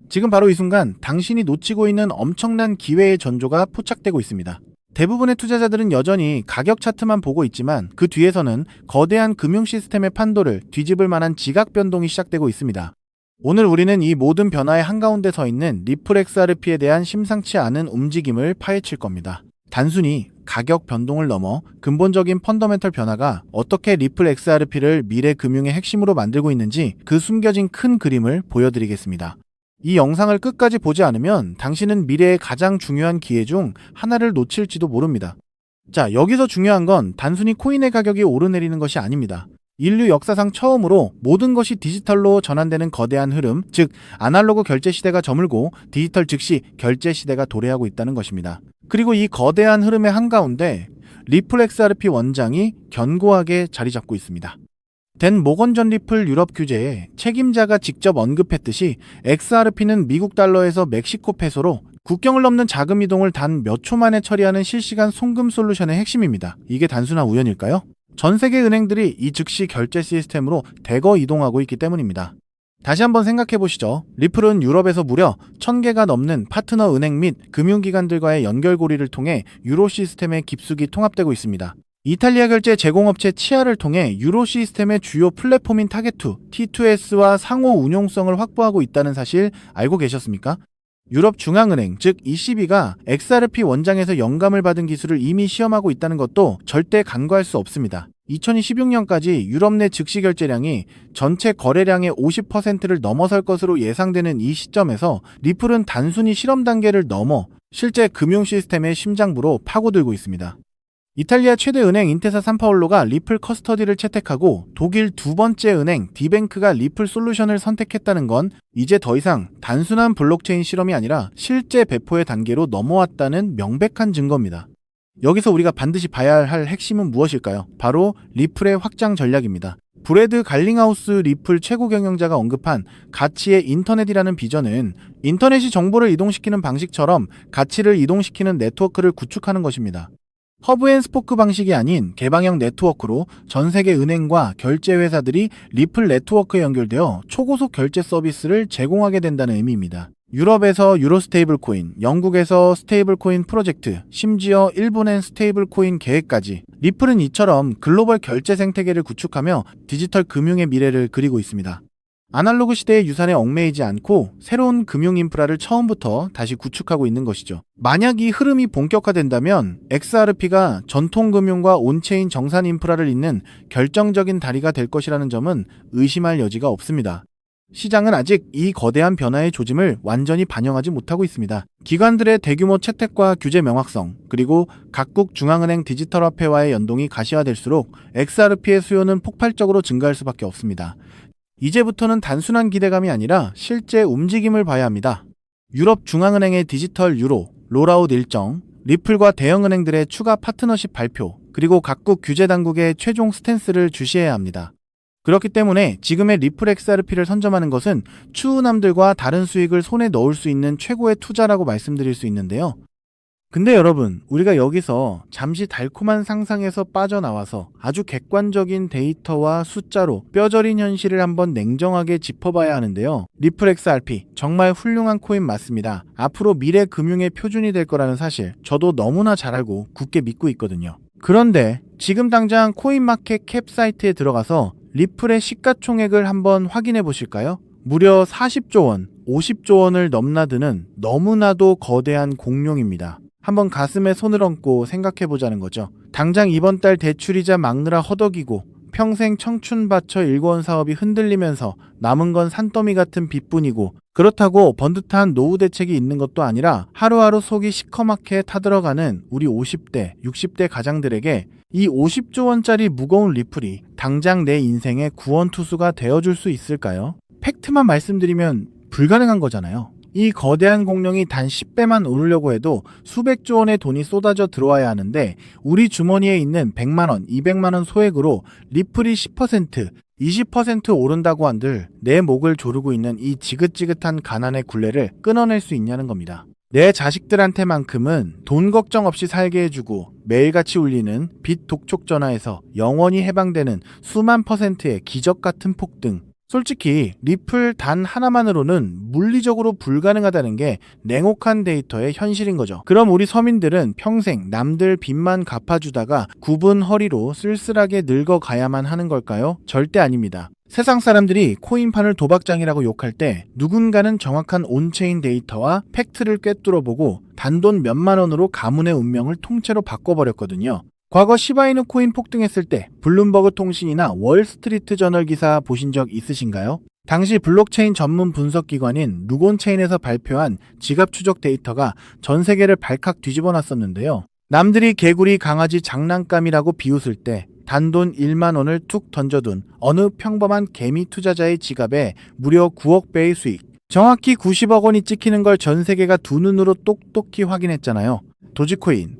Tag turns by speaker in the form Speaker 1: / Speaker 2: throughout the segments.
Speaker 1: 지금 바로 이 순간 당신이 놓치고 있는 엄청난 기회의 전조가 포착되고 있습니다. 대부분의 투자자들은 여전히 가격 차트만 보고 있지만 그 뒤에서는 거대한 금융 시스템의 판도를 뒤집을 만한 지각 변동이 시작되고 있습니다. 오늘 우리는 이 모든 변화의 한가운데 서 있는 리플 XRP에 대한 심상치 않은 움직임을 파헤칠 겁니다. 단순히 가격 변동을 넘어 근본적인 펀더멘털 변화가 어떻게 리플 XRP를 미래 금융의 핵심으로 만들고 있는지 그 숨겨진 큰 그림을 보여드리겠습니다. 이 영상을 끝까지 보지 않으면 당신은 미래의 가장 중요한 기회 중 하나를 놓칠지도 모릅니다. 자, 여기서 중요한 건 단순히 코인의 가격이 오르내리는 것이 아닙니다. 인류 역사상 처음으로 모든 것이 디지털로 전환되는 거대한 흐름, 즉 아날로그 결제 시대가 저물고 디지털 즉시 결제 시대가 도래하고 있다는 것입니다. 그리고 이 거대한 흐름의 한가운데 리플 XRP 원장이 견고하게 자리 잡고 있습니다. 댄 모건 전 리플 유럽 규제에 책임자가 직접 언급했듯이 XRP는 미국 달러에서 멕시코 페소로 국경을 넘는 자금 이동을 단 몇 초 만에 처리하는 실시간 송금 솔루션의 핵심입니다. 이게 단순한 우연일까요? 전 세계 은행들이 이 즉시 결제 시스템으로 대거 이동하고 있기 때문입니다. 다시 한번 생각해 보시죠. 리플은 유럽에서 무려 1000개가 넘는 파트너 은행 및 금융기관들과의 연결고리를 통해 유로 시스템에 깊숙이 통합되고 있습니다. 이탈리아 결제 제공업체 치아를 통해 유로 시스템의 주요 플랫폼인 타겟2, T2S와 상호 운용성을 확보하고 있다는 사실 알고 계셨습니까? 유럽 중앙은행, 즉 ECB가 XRP 원장에서 영감을 받은 기술을 이미 시험하고 있다는 것도 절대 간과할 수 없습니다. 2016년까지 유럽 내 즉시 결제량이 전체 거래량의 50%를 넘어설 것으로 예상되는 이 시점에서 리플은 단순히 실험 단계를 넘어 실제 금융 시스템의 심장부로 파고들고 있습니다. 이탈리아 최대 은행 인테사 산파올로가 리플 커스터디를 채택하고 독일 두 번째 은행 디뱅크가 리플 솔루션을 선택했다는 건 이제 더 이상 단순한 블록체인 실험이 아니라 실제 배포의 단계로 넘어왔다는 명백한 증거입니다. 여기서 우리가 반드시 봐야 할 핵심은 무엇일까요? 바로 리플의 확장 전략입니다. 브래드 갈링하우스 리플 최고 경영자가 언급한 가치의 인터넷이라는 비전은 인터넷이 정보를 이동시키는 방식처럼 가치를 이동시키는 네트워크를 구축하는 것입니다. 허브 앤 스포크 방식이 아닌 개방형 네트워크로 전 세계 은행과 결제 회사들이 리플 네트워크에 연결되어 초고속 결제 서비스를 제공하게 된다는 의미입니다. 유럽에서 유로 스테이블 코인, 영국에서 스테이블 코인 프로젝트, 심지어 일본엔 스테이블 코인 계획까지 리플은 이처럼 글로벌 결제 생태계를 구축하며 디지털 금융의 미래를 그리고 있습니다. 아날로그 시대의 유산에 얽매이지 않고 새로운 금융 인프라를 처음부터 다시 구축하고 있는 것이죠. 만약 이 흐름이 본격화된다면 XRP가 전통 금융과 온체인 정산 인프라를 잇는 결정적인 다리가 될 것이라는 점은 의심할 여지가 없습니다. 시장은 아직 이 거대한 변화의 조짐을 완전히 반영하지 못하고 있습니다. 기관들의 대규모 채택과 규제 명확성, 그리고 각국 중앙은행 디지털 화폐와의 연동이 가시화될수록 XRP의 수요는 폭발적으로 증가할 수밖에 없습니다. 이제부터는 단순한 기대감이 아니라 실제 움직임을 봐야 합니다. 유럽 중앙은행의 디지털 유로, 롤아웃 일정, 리플과 대형은행들의 추가 파트너십 발표, 그리고 각국 규제 당국의 최종 스탠스를 주시해야 합니다. 그렇기 때문에 지금의 리플 XRP를 선점하는 것은 추후남들과 다른 수익을 손에 넣을 수 있는 최고의 투자라고 말씀드릴 수 있는데요. 근데 여러분, 우리가 여기서 잠시 달콤한 상상에서 빠져나와서 아주 객관적인 데이터와 숫자로 뼈저린 현실을 한번 냉정하게 짚어봐야 하는데요. 리플 XRP, 정말 훌륭한 코인 맞습니다. 앞으로 미래 금융의 표준이 될 거라는 사실, 저도 너무나 잘 알고 굳게 믿고 있거든요. 그런데 지금 당장 코인마켓 캡 사이트에 들어가서 리플의 시가총액을 한번 확인해 보실까요? 무려 40조 원, 50조 원을 넘나드는 너무나도 거대한 공룡입니다. 한번 가슴에 손을 얹고 생각해보자는 거죠. 당장 이번 달 대출이자 막느라 허덕이고 평생 청춘 바쳐 일궈온 사업이 흔들리면서 남은 건 산더미 같은 빚뿐이고, 그렇다고 번듯한 노후 대책이 있는 것도 아니라 하루하루 속이 시커멓게 타들어가는 우리 50대, 60대 가장들에게 이 50조 원짜리 무거운 리플이 당장 내 인생의 구원투수가 되어줄 수 있을까요? 팩트만 말씀드리면 불가능한 거잖아요. 이 거대한 공룡이 단 10배만 오르려고 해도 수백조 원의 돈이 쏟아져 들어와야 하는데 우리 주머니에 있는 100만원, 200만원 소액으로 리플이 10%, 20% 오른다고 한들 내 목을 조르고 있는 이 지긋지긋한 가난의 굴레를 끊어낼 수 있냐는 겁니다. 내 자식들한테만큼은 돈 걱정 없이 살게 해주고 매일같이 울리는 빚 독촉 전화에서 영원히 해방되는 수만 %의 기적 같은 폭등, 솔직히 리플 단 하나만으로는 물리적으로 불가능하다는 게 냉혹한 데이터의 현실인 거죠. 그럼 우리 서민들은 평생 남들 빚만 갚아주다가 굽은 허리로 쓸쓸하게 늙어가야만 하는 걸까요? 절대 아닙니다. 세상 사람들이 코인판을 도박장이라고 욕할 때 누군가는 정확한 온체인 데이터와 팩트를 꿰뚫어보고 단돈 몇만 원으로 가문의 운명을 통째로 바꿔버렸거든요. 과거 시바이누 코인 폭등했을 때 블룸버그 통신이나 월스트리트 저널 기사 보신 적 있으신가요? 당시 블록체인 전문 분석 기관인 루곤체인에서 발표한 지갑 추적 데이터가 전 세계를 발칵 뒤집어 놨었는데요. 남들이 개구리 강아지 장난감이라고 비웃을 때 단돈 1만 원을 툭 던져둔 어느 평범한 개미 투자자의 지갑에 무려 9억 배의 수익, 정확히 90억 원이 찍히는 걸 전 세계가 두 눈으로 똑똑히 확인했잖아요. 도지코인,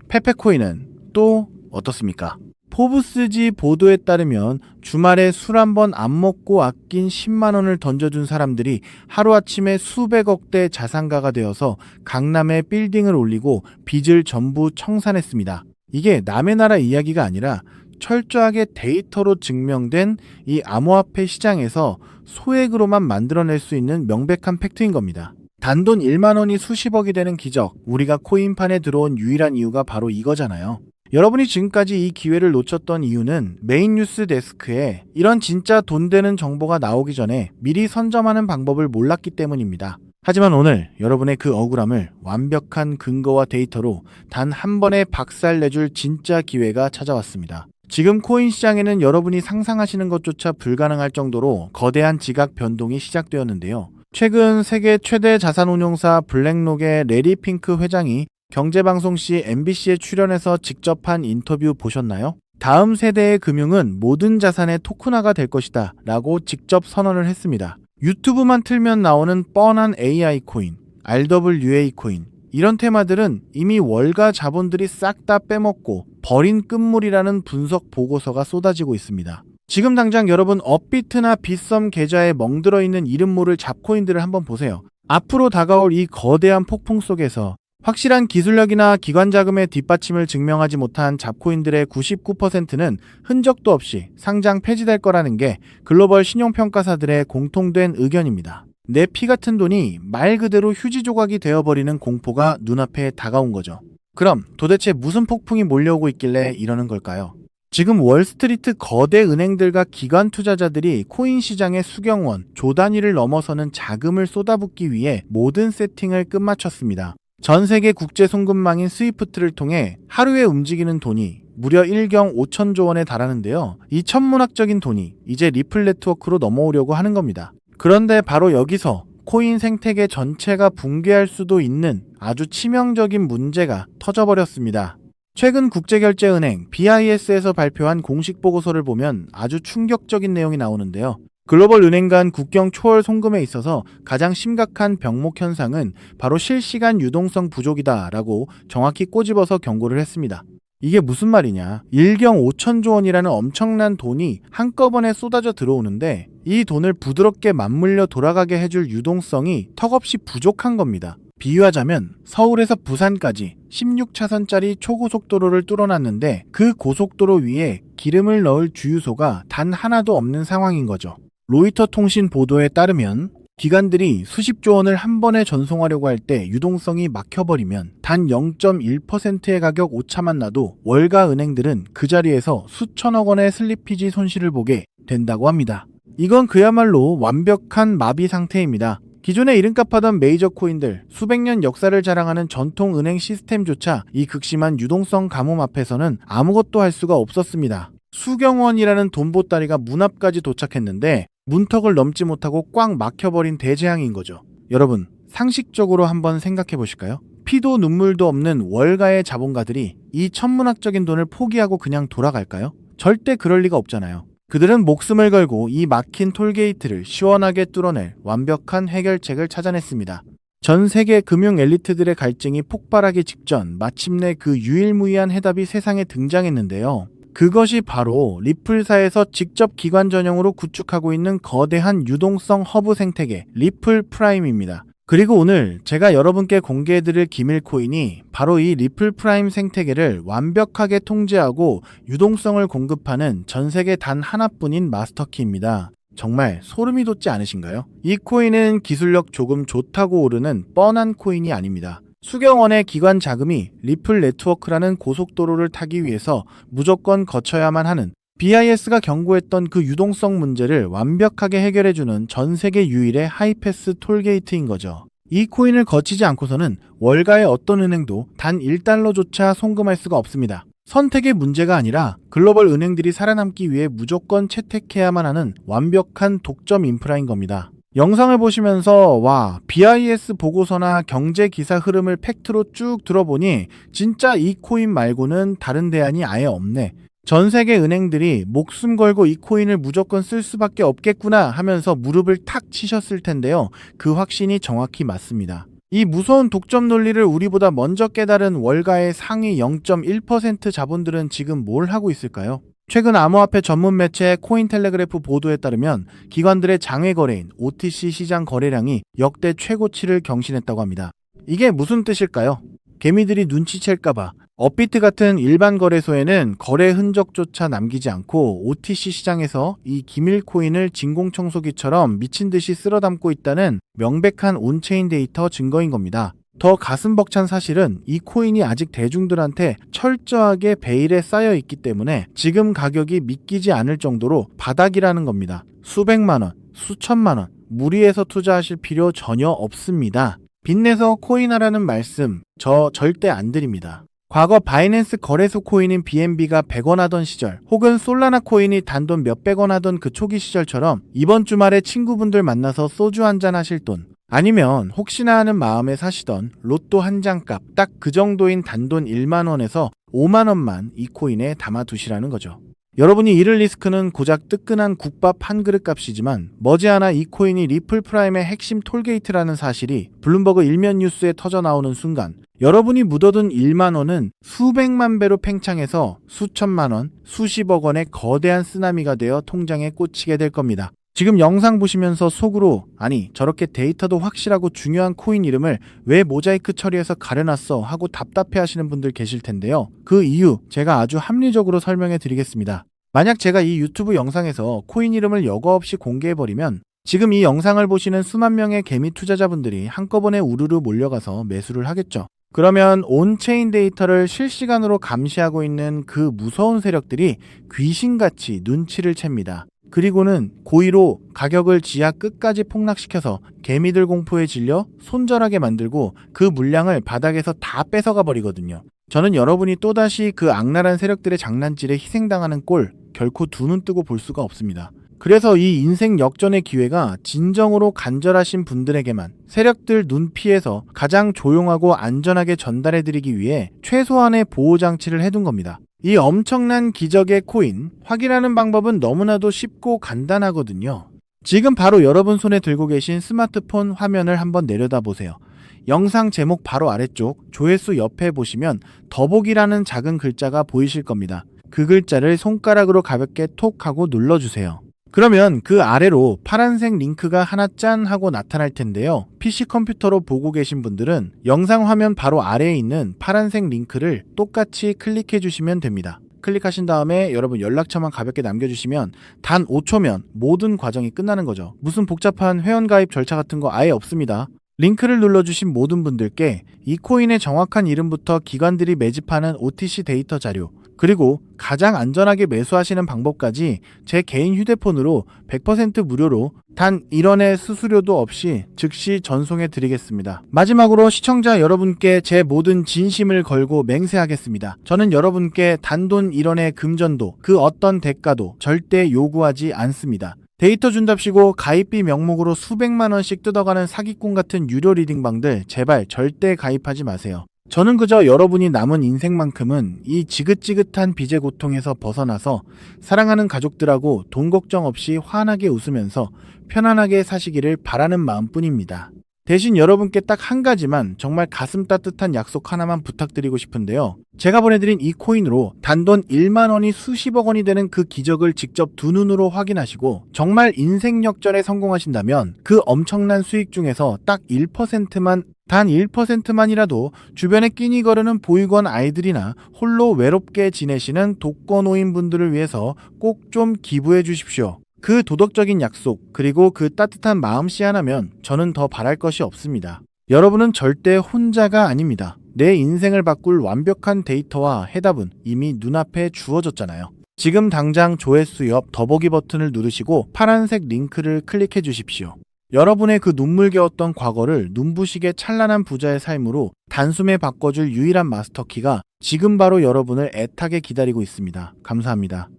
Speaker 1: 페페코인은 또 어떻습니까? 포브스지 보도에 따르면 주말에 술 한 번 안 먹고 아낀 10만 원을 던져준 사람들이 하루아침에 수백억 대 자산가가 되어서 강남에 빌딩을 올리고 빚을 전부 청산했습니다. 이게 남의 나라 이야기가 아니라 철저하게 데이터로 증명된 이 암호화폐 시장에서 소액으로만 만들어낼 수 있는 명백한 팩트인 겁니다. 단돈 1만 원이 수십억이 되는 기적, 우리가 코인판에 들어온 유일한 이유가 바로 이거잖아요. 여러분이 지금까지 이 기회를 놓쳤던 이유는 메인 뉴스 데스크에 이런 진짜 돈 되는 정보가 나오기 전에 미리 선점하는 방법을 몰랐기 때문입니다. 하지만 오늘 여러분의 그 억울함을 완벽한 근거와 데이터로 단 한 번에 박살내줄 진짜 기회가 찾아왔습니다. 지금 코인 시장에는 여러분이 상상하시는 것조차 불가능할 정도로 거대한 지각 변동이 시작되었는데요. 최근 세계 최대 자산운용사 블랙록의 레리 핑크 회장이 경제방송 시 MBC에 출연해서 직접 한 인터뷰 보셨나요? 다음 세대의 금융은 모든 자산의 토큰화가 될 것이다 라고 직접 선언을 했습니다. 유튜브만 틀면 나오는 뻔한 AI 코인, RWA 코인, 이런 테마들은 이미 월가 자본들이 싹 다 빼먹고 버린 끝물이라는 분석 보고서가 쏟아지고 있습니다. 지금 당장 여러분 업비트나 빗썸 계좌에 멍들어 있는 이름 모를 잡코인들을 한번 보세요. 앞으로 다가올 이 거대한 폭풍 속에서 확실한 기술력이나 기관 자금의 뒷받침을 증명하지 못한 잡코인들의 99%는 흔적도 없이 상장 폐지될 거라는 게 글로벌 신용평가사들의 공통된 의견입니다. 내 피 같은 돈이 말 그대로 휴지 조각이 되어버리는 공포가 눈앞에 다가온 거죠. 그럼 도대체 무슨 폭풍이 몰려오고 있길래 이러는 걸까요? 지금 월스트리트 거대 은행들과 기관 투자자들이 코인 시장의 수경원, 조 단위를 넘어서는 자금을 쏟아붓기 위해 모든 세팅을 끝마쳤습니다. 전 세계 국제 송금망인 스위프트를 통해 하루에 움직이는 돈이 무려 1경 5천조 원에 달하는데요. 이 천문학적인 돈이 이제 리플 네트워크로 넘어오려고 하는 겁니다. 그런데 바로 여기서 코인 생태계 전체가 붕괴할 수도 있는 아주 치명적인 문제가 터져버렸습니다. 최근 국제결제은행 BIS에서 발표한 공식 보고서를 보면 아주 충격적인 내용이 나오는데요. 글로벌 은행 간 국경 초월 송금에 있어서 가장 심각한 병목 현상은 바로 실시간 유동성 부족이다라고 정확히 꼬집어서 경고를 했습니다. 이게 무슨 말이냐? 1경 5천조 원이라는 엄청난 돈이 한꺼번에 쏟아져 들어오는데 이 돈을 부드럽게 맞물려 돌아가게 해줄 유동성이 턱없이 부족한 겁니다. 비유하자면 서울에서 부산까지 16차선짜리 초고속도로를 뚫어놨는데 그 고속도로 위에 기름을 넣을 주유소가 단 하나도 없는 상황인 거죠. 로이터 통신 보도에 따르면 기관들이 수십조 원을 한 번에 전송하려고 할 때 유동성이 막혀버리면 단 0.1%의 가격 오차만 나도 월가 은행들은 그 자리에서 수천억 원의 슬리피지 손실을 보게 된다고 합니다. 이건 그야말로 완벽한 마비 상태입니다. 기존에 이름값 하던 메이저 코인들, 수백 년 역사를 자랑하는 전통 은행 시스템조차 이 극심한 유동성 가뭄 앞에서는 아무것도 할 수가 없었습니다. 수경원이라는 돈보따리가 문 앞까지 도착했는데 문턱을 넘지 못하고 꽉 막혀버린 대재앙인 거죠. 여러분, 상식적으로 한번 생각해 보실까요? 피도 눈물도 없는 월가의 자본가들이 이 천문학적인 돈을 포기하고 그냥 돌아갈까요? 절대 그럴 리가 없잖아요. 그들은 목숨을 걸고 이 막힌 톨게이트를 시원하게 뚫어낼 완벽한 해결책을 찾아냈습니다. 전 세계 금융 엘리트들의 갈증이 폭발하기 직전 마침내 그 유일무이한 해답이 세상에 등장했는데요. 그것이 바로 리플사에서 직접 기관 전용으로 구축하고 있는 거대한 유동성 허브 생태계 리플 프라임입니다. 그리고 오늘 제가 여러분께 공개해드릴 기밀코인이 바로 이 리플 프라임 생태계를 완벽하게 통제하고 유동성을 공급하는 전 세계 단 하나뿐인 마스터키입니다. 정말 소름이 돋지 않으신가요? 이 코인은 기술력 조금 좋다고 오르는 뻔한 코인이 아닙니다. 수경원의 기관 자금이 리플 네트워크라는 고속도로를 타기 위해서 무조건 거쳐야만 하는 BIS가 경고했던 그 유동성 문제를 완벽하게 해결해주는 전 세계 유일의 하이패스 톨게이트인 거죠. 이 코인을 거치지 않고서는 월가의 어떤 은행도 단 1달러조차 송금할 수가 없습니다. 선택의 문제가 아니라 글로벌 은행들이 살아남기 위해 무조건 채택해야만 하는 완벽한 독점 인프라인 겁니다. 영상을 보시면서 와, BIS 보고서나 경제 기사 흐름을 팩트로 쭉 들어보니 진짜 이 코인 말고는 다른 대안이 아예 없네. 전 세계 은행들이 목숨 걸고 이 코인을 무조건 쓸 수밖에 없겠구나 하면서 무릎을 탁 치셨을 텐데요. 그 확신이 정확히 맞습니다. 이 무서운 독점 논리를 우리보다 먼저 깨달은 월가의 상위 0.1% 자본들은 지금 뭘 하고 있을까요? 최근 암호화폐 전문 매체 코인텔레그래프 보도에 따르면 기관들의 장외 거래인 OTC 시장 거래량이 역대 최고치를 경신했다고 합니다. 이게 무슨 뜻일까요? 개미들이 눈치챌까봐 업비트 같은 일반 거래소에는 거래 흔적조차 남기지 않고 OTC 시장에서 이 기밀 코인을 진공청소기처럼 미친 듯이 쓸어 담고 있다는 명백한 온체인 데이터 증거인 겁니다. 더 가슴 벅찬 사실은 이 코인이 아직 대중들한테 철저하게 베일에 쌓여 있기 때문에 지금 가격이 믿기지 않을 정도로 바닥이라는 겁니다. 수백만 원, 수천만 원, 무리해서 투자하실 필요 전혀 없습니다. 빚내서 코인하라는 말씀 저 절대 안 드립니다. 과거 바이낸스 거래소 코인인 BNB가 100원 하던 시절, 혹은 솔라나 코인이 단돈 몇백 원 하던 그 초기 시절처럼 이번 주말에 친구분들 만나서 소주 한잔 하실 돈, 아니면 혹시나 하는 마음에 사시던 로또 한 장 값 딱 그 정도인 단돈 1만 원에서 5만 원만 이 코인에 담아두시라는 거죠. 여러분이 잃을 리스크는 고작 뜨끈한 국밥 한 그릇 값이지만 머지않아 이 코인이 리플 프라임의 핵심 톨게이트라는 사실이 블룸버그 일면 뉴스에 터져 나오는 순간 여러분이 묻어둔 1만 원은 수백만 배로 팽창해서 수천만 원, 수십억 원의 거대한 쓰나미가 되어 통장에 꽂히게 될 겁니다. 지금 영상 보시면서 속으로 아니 저렇게 데이터도 확실하고 중요한 코인 이름을 왜 모자이크 처리해서 가려놨어 하고 답답해 하시는 분들 계실 텐데요. 그 이유 제가 아주 합리적으로 설명해 드리겠습니다. 만약 제가 이 유튜브 영상에서 코인 이름을 여과 없이 공개해버리면 지금 이 영상을 보시는 수만 명의 개미 투자자분들이 한꺼번에 우르르 몰려가서 매수를 하겠죠. 그러면 온체인 데이터를 실시간으로 감시하고 있는 그 무서운 세력들이 귀신같이 눈치를 챕니다. 그리고는 고의로 가격을 지하 끝까지 폭락시켜서 개미들 공포에 질려 손절하게 만들고 그 물량을 바닥에서 다 뺏어가 버리거든요. 저는 여러분이 또다시 그 악랄한 세력들의 장난질에 희생당하는 꼴 결코 두 눈 뜨고 볼 수가 없습니다. 그래서 이 인생 역전의 기회가 진정으로 간절하신 분들에게만 세력들 눈 피해서 가장 조용하고 안전하게 전달해드리기 위해 최소한의 보호장치를 해둔 겁니다. 이 엄청난 기적의 코인, 확인하는 방법은 너무나도 쉽고 간단하거든요. 지금 바로 여러분 손에 들고 계신 스마트폰 화면을 한번 내려다보세요. 영상 제목 바로 아래쪽 조회수 옆에 보시면 더보기라는 작은 글자가 보이실 겁니다. 그 글자를 손가락으로 가볍게 톡 하고 눌러주세요. 그러면 그 아래로 파란색 링크가 하나 짠 하고 나타날 텐데요. PC 컴퓨터로 보고 계신 분들은 영상 화면 바로 아래에 있는 파란색 링크를 똑같이 클릭해 주시면 됩니다. 클릭하신 다음에 여러분 연락처만 가볍게 남겨주시면 단 5초면 모든 과정이 끝나는 거죠. 무슨 복잡한 회원가입 절차 같은 거 아예 없습니다. 링크를 눌러주신 모든 분들께 이 코인의 정확한 이름부터 기관들이 매집하는 OTC 데이터 자료, 그리고 가장 안전하게 매수하시는 방법까지 제 개인 휴대폰으로 100% 무료로 단 1원의 수수료도 없이 즉시 전송해 드리겠습니다. 마지막으로 시청자 여러분께 제 모든 진심을 걸고 맹세하겠습니다. 저는 여러분께 단돈 1원의 금전도 그 어떤 대가도 절대 요구하지 않습니다. 데이터 준답시고 가입비 명목으로 수백만 원씩 뜯어가는 사기꾼 같은 유료 리딩방들 제발 절대 가입하지 마세요. 저는 그저 여러분이 남은 인생만큼은 이 지긋지긋한 빚의 고통에서 벗어나서 사랑하는 가족들하고 돈 걱정 없이 환하게 웃으면서 편안하게 사시기를 바라는 마음뿐입니다. 대신 여러분께 딱 한 가지만 정말 가슴 따뜻한 약속 하나만 부탁드리고 싶은데요. 제가 보내드린 이 코인으로 단돈 1만 원이 수십억 원이 되는 그 기적을 직접 두 눈으로 확인하시고 정말 인생 역전에 성공하신다면 그 엄청난 수익 중에서 딱 1%만 단 1%만이라도 주변에 끼니 거르는 보육원 아이들이나 홀로 외롭게 지내시는 독거노인 분들을 위해서 꼭 좀 기부해 주십시오. 그 도덕적인 약속, 그리고 그 따뜻한 마음씨 하나면 저는 더 바랄 것이 없습니다. 여러분은 절대 혼자가 아닙니다. 내 인생을 바꿀 완벽한 데이터와 해답은 이미 눈앞에 주어졌잖아요. 지금 당장 조회수 옆 더보기 버튼을 누르시고 파란색 링크를 클릭해 주십시오. 여러분의 그 눈물겨웠던 과거를 눈부시게 찬란한 부자의 삶으로 단숨에 바꿔줄 유일한 마스터키가 지금 바로 여러분을 애타게 기다리고 있습니다. 감사합니다.